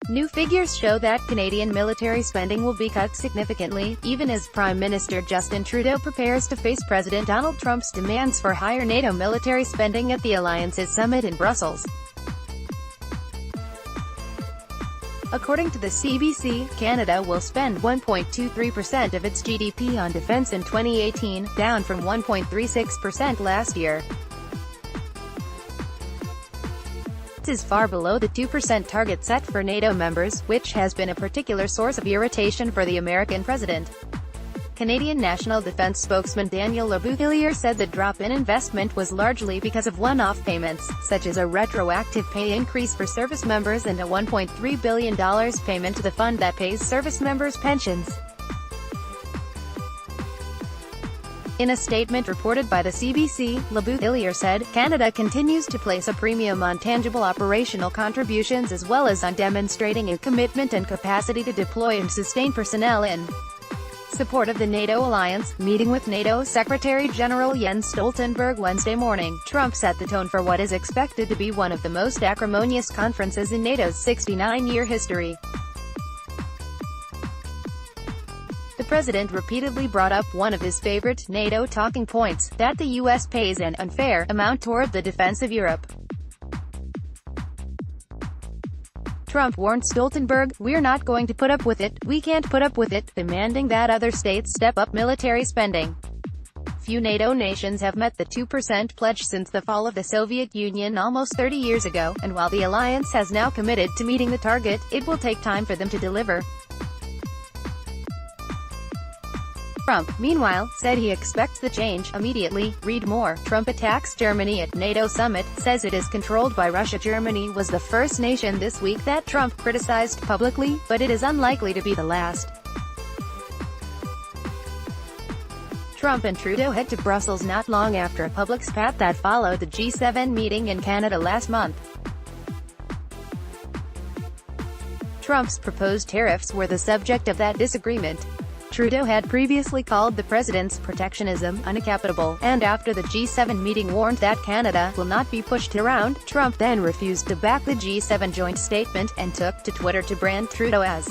New figures show that Canadian military spending will be cut significantly, even as Prime Minister Justin Trudeau prepares to face President Donald Trump's demands for higher NATO military spending at the alliance's summit in Brussels. According to the CBC, Canada will spend 1.23% of its GDP on defence in 2018, down from 1.36% last year. This is far below the 2% target set for NATO members, which has been a particular source of irritation for the American president. Canadian National Defence spokesman Daniel Lebouthillier said the drop in investment was largely because of one-off payments, such as a retroactive pay increase for service members and a $1.3 billion payment to the fund that pays service members' pensions. In a statement reported by the CBC, Lebouthillier said, Canada continues to place a premium on tangible operational contributions as well as on demonstrating a commitment and capacity to deploy and sustain personnel in support of the NATO alliance. Meeting with NATO Secretary-General Jens Stoltenberg Wednesday morning, Trump set the tone for what is expected to be one of the most acrimonious conferences in NATO's 69-year history. The president repeatedly brought up one of his favorite NATO talking points, that the U.S. pays an unfair amount toward the defense of Europe. Trump warned Stoltenberg, "We're not going to put up with it, we can't put up with it," demanding that other states step up military spending. Few NATO nations have met the 2% pledge since the fall of the Soviet Union almost 30 years ago, and while the alliance has now committed to meeting the target, it will take time for them to deliver. Trump, meanwhile, said he expects the change immediately. Read more. Trump attacks Germany at NATO summit, says it is controlled by Russia. Germany was the first nation this week that Trump criticized publicly, but it is unlikely to be the last. Trump and Trudeau head to Brussels not long after a public spat that followed the G7 meeting in Canada last month. Trump's proposed tariffs were the subject of that disagreement. Trudeau had previously called the president's protectionism unacceptable, and after the G7 meeting warned that Canada will not be pushed around, Trump then refused to back the G7 joint statement, and took to Twitter to brand Trudeau as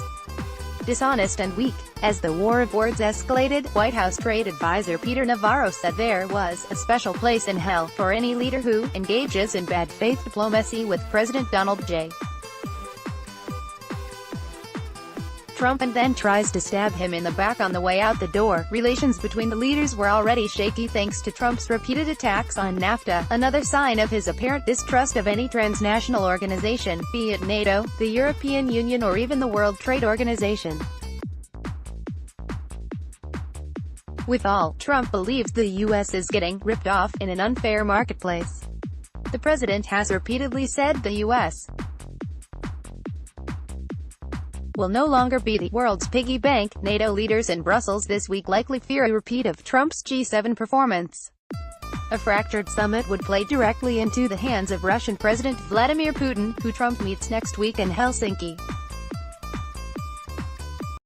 dishonest and weak. As the war of words escalated, White House trade advisor Peter Navarro said there was a special place in hell for any leader who engages in bad faith diplomacy with President Donald J. Trump and then tries to stab him in the back on the way out the door. Relations between the leaders were already shaky thanks to Trump's repeated attacks on NAFTA, another sign of his apparent distrust of any transnational organization, be it NATO, the European Union or even the World Trade Organization. With all, Trump believes the U.S. is getting ripped off in an unfair marketplace. The president has repeatedly said the U.S. will no longer be the world's piggy bank. NATO leaders in Brussels this week likely fear a repeat of Trump's G7 performance. A fractured summit would play directly into the hands of Russian President Vladimir Putin, who Trump meets next week in Helsinki.